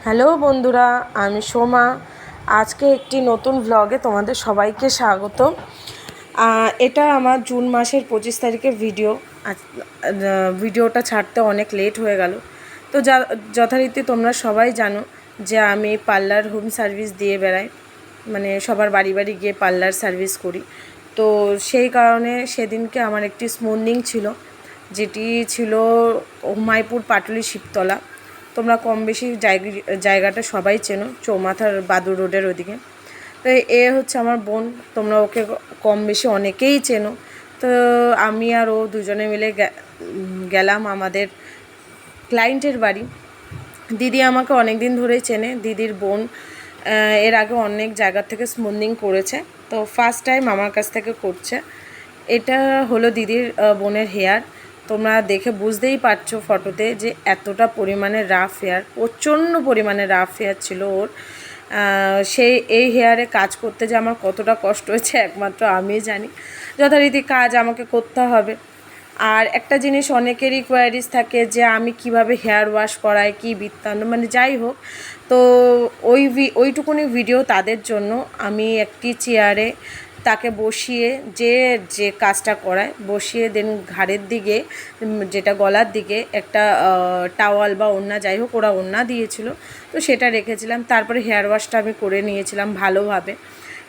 Hello বন্ধুরা, আমি সোমা। আজকে একটি নতুন ভ্লগে তোমাদের সবাইকে স্বাগত। এটা আমার জুন মাসের 25 তারিখের ভিডিও। ভিডিওটা ছাড়তে অনেক লেট হয়ে গেল। তো যথারীতি তোমরা সবাই জানো যে আমি পার্লার হোম সার্ভিস দিয়ে বেড়াই, মানে সবার বাড়ি বাড়ি গিয়ে পার্লার সার্ভিস করি। তো সেই কারণে সেদিনকে আমার একটি স্মুথনিং ছিল, যেটি ছিল হুমায়পুর পাটুলি শিবতলা। তোমরা কম বেশি জায়গাটা সবাই চেনো, চৌমাথার বাদুর রোডের ওদিকে। তো এ হচ্ছে আমার বোন, তোমরা ওকে কম বেশি অনেকেই চেনো। তো আমি আর ও দুজনে মিলে গেলাম আমাদের ক্লায়েন্টের বাড়ি। দিদি আমাকে অনেক দিন ধরেই চেনে, দিদির বোন এর আগে অনেক জায়গা থেকে স্মুথনিং করেছে, তো ফার্স্ট টাইম আমার কাছ থেকে করছে। এটা হলো দিদির বোনের হেয়ার। তোমরা দেখে বুঝতেই পারছো ফটোতে যে এতটা পরিমাণে রাফ হেয়ার, প্রচণ্ড পরিমাণে রাফ হেয়ার ছিল ওর। এই হেয়ারে কাজ করতে যে আমার কতটা কষ্ট হয়েছে একমাত্র আমিই জানি। যথারীতি কাজ আমাকে করতে হবে। আর একটা জিনিস অনেকেরই কোয়ারিজ থাকে যে আমি কিভাবে হেয়ার ওয়াশ করাই, কী বৃত্তান্ত, মানে যাই হোক। তো ওইটুকুনি ভিডিও তাদের জন্য। আমি একটি চেয়ারে তাকে বসিয়ে যে কাজটা করায় বসিয়ে দেন ঘাড়ের দিকে, যেটা গলার দিকে একটা টাওয়াল বা ওড়না, যাই হোক ওরা ওড়না দিয়েছিল, তো সেটা রেখেছিলাম। তারপরে হেয়ার ওয়াশটা আমি করে নিয়েছিলাম ভালোভাবে।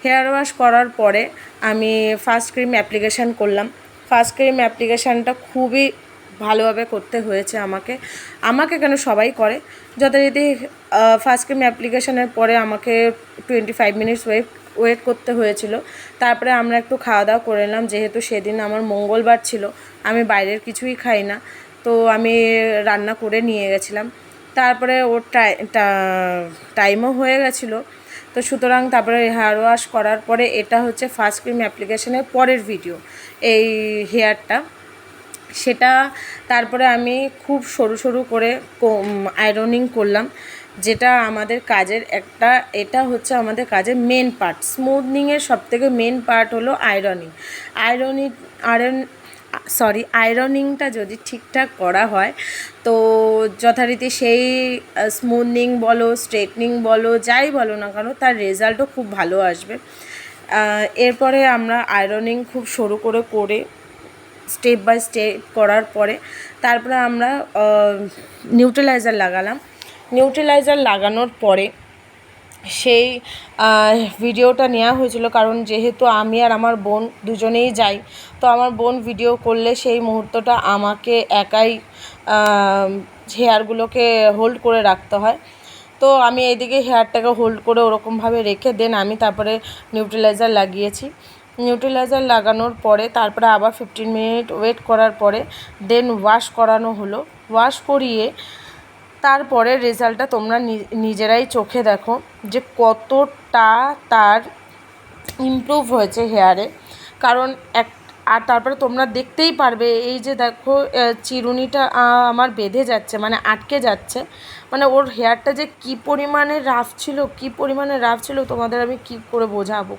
হেয়ার ওয়াশ করার পরে আমি ফার্স্ট ক্রিম অ্যাপ্লিকেশান করলাম। ফার্স্ট ক্রিম অ্যাপ্লিকেশানটা খুবই ভালোভাবে করতে হয়েছে আমাকে কেন, সবাই করে যথারীতি। ফার্স্ট ক্রিম অ্যাপ্লিকেশানের পরে আমাকে 25 মিনিটস ওয়েট করতে হয়েছিল। তারপরে আমরা একটু খাওয়া দাওয়া করে নিলাম, যেহেতু সেদিন আমার মঙ্গলবার ছিল, আমি বাইরের কিছুই খাই না, তো আমি রান্না করে নিয়ে গেছিলাম। তারপরে ওর টাইমও হয়ে গেছিলো, তো সুতরাং তারপরে হেয়ার ওয়াশ করার পরে এটা হচ্ছে ফার্স্ট ক্রিম অ্যাপ্লিকেশনের পরের ভিডিও, এই হেয়ারটা সেটা। তারপরে আমি খুব সরু সরু করে আয়রনিং করলাম, যেটা আমাদের কাজের এটা হচ্ছে আমাদের কাজের মেন পার্ট। স্মুথনিংয়ের সবথেকে মেন পার্ট হলো আয়রনিংটা যদি ঠিকঠাক করা হয় তো যথারীতি সেই স্মুথনিং বলো, স্ট্রেটনিং বলো, যাই বলো না কেন, তার রেজাল্টও খুব ভালো আসবে। এরপরে আমরা আয়রনিং খুব সরু করে স্টেপ বাই স্টেপ করার পরে তারপরে আমরা নিউট্রালাইজার লাগালাম। নিউট্রালাইজার লাগানোর পরে সেই ভিডিওটা নেওয়া হয়েছিল, কারণ যেহেতু আমি আর আমার বোন দুজনেই যাই, তো আমার বোন ভিডিও করলে সেই মুহূর্তটা আমাকে একাই হেয়ারগুলোকে হোল্ড করে রাখতে হয়। তো আমি এইদিকে হেয়ারটাকে হোল্ড করে ওরকমভাবে রেখে দেন আমি তারপরে নিউট্রালাইজার লাগিয়েছি। নিউট্রালাইজার লাগানোর পরে তারপরে আবার 15 মিনিট ওয়েট করার পরে দেন ওয়াশ করানো হলো। ওয়াশ করিয়ে তারপরে রেজাল্টটা তোমরা নিজেরাই চোখে দেখো যে কতটা তার ইমপ্রুভ হয়েছে হেয়ারে। কারণ আর তারপরে তোমরা দেখতেই পারবে, এই যে দেখো চিরুনিটা আমার বেঁধে যাচ্ছে, মানে আটকে যাচ্ছে, মানে ওর হেয়ারটা যে কী পরিমাণে রাফ ছিল তোমাদের আমি কী করে বোঝাবো।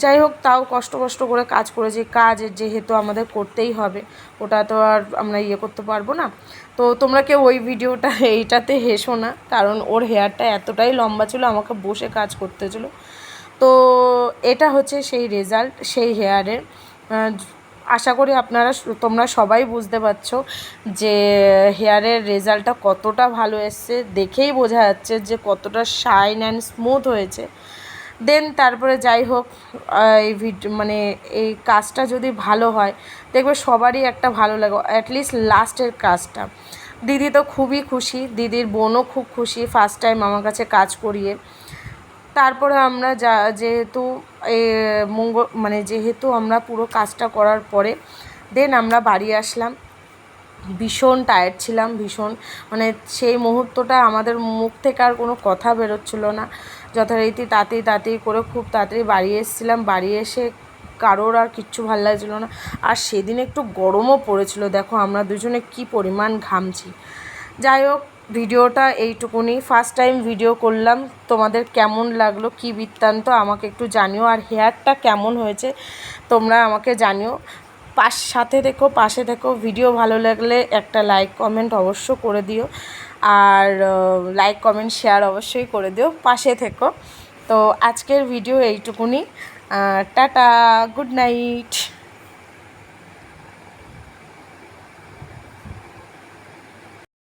যাই হোক, তাও কষ্ট করে কাজ করেছি। কাজ যেহেতু আমাদের করতেই হবে, ওটা তো আর আমরা করতে পারবো না। তো তোমরা কেউ ওই ভিডিওটা এইটাতে হেসো না, কারণ ওর হেয়ারটা এতটাই লম্বা ছিল, আমাকে বসে কাজ করতে ছিল। তো এটা হচ্ছে সেই রেজাল্ট সেই হেয়ারের। আশা করি তোমরা সবাই বুঝতে পারছো যে হেয়ারের রেজাল্টটা কতটা ভালো এসছে, দেখেই বোঝা যাচ্ছে যে কতটা শাইন অ্যান্ড স্মুথ হয়েছে। দেন তারপরে যাই হোক, এই কাজটা যদি ভালো হয় দেখবে সবারই একটা ভালো লাগে, অ্যাটলিস্ট লাস্টের কাজটা। দিদি তো খুবই খুশি, দিদির বোনও খুব খুশি ফার্স্ট টাইম আমার কাছে কাজ করিয়ে। তারপরে আমরা যেহেতু আমরা পুরো কাজটা করার পরে দেন আমরা বাড়ি আসলাম। ভীষণ টায়ার্ড ছিলাম, মানে সেই মুহূর্তটা আমাদের মুখ থেকে আর কোনো কথা বেরোচ্ছিলো না। যথারীতি তাড়াতাড়ি করে খুব তাড়াতাড়ি বাড়ি এসেছিলাম। বাড়ি এসে কারোর আর কিচ্ছু ভালো লাগছিলো না। আর সেদিন একটু গরমও পড়েছিল, দেখো আমরা দুজনে কি পরিমাণ ঘামছি। যাই হোক, ভিডিওটা এইটুকুনি। ফার্স্ট টাইম ভিডিও করলাম, তোমাদের কেমন লাগলো, কি বৃত্তান্ত আমাকে একটু জানিও। আর হেয়ারটা কেমন হয়েছে তোমরা আমাকে জানিও। পাশে থেকো। ভিডিও ভালো লাগলে একটা লাইক কমেন্ট অবশ্য করে দিও। আর লাইক কমেন্ট শেয়ার অবশ্যই করে দিও, পাশে থেকো। তো আজকের ভিডিও এইটুকুনি। Tata, good night.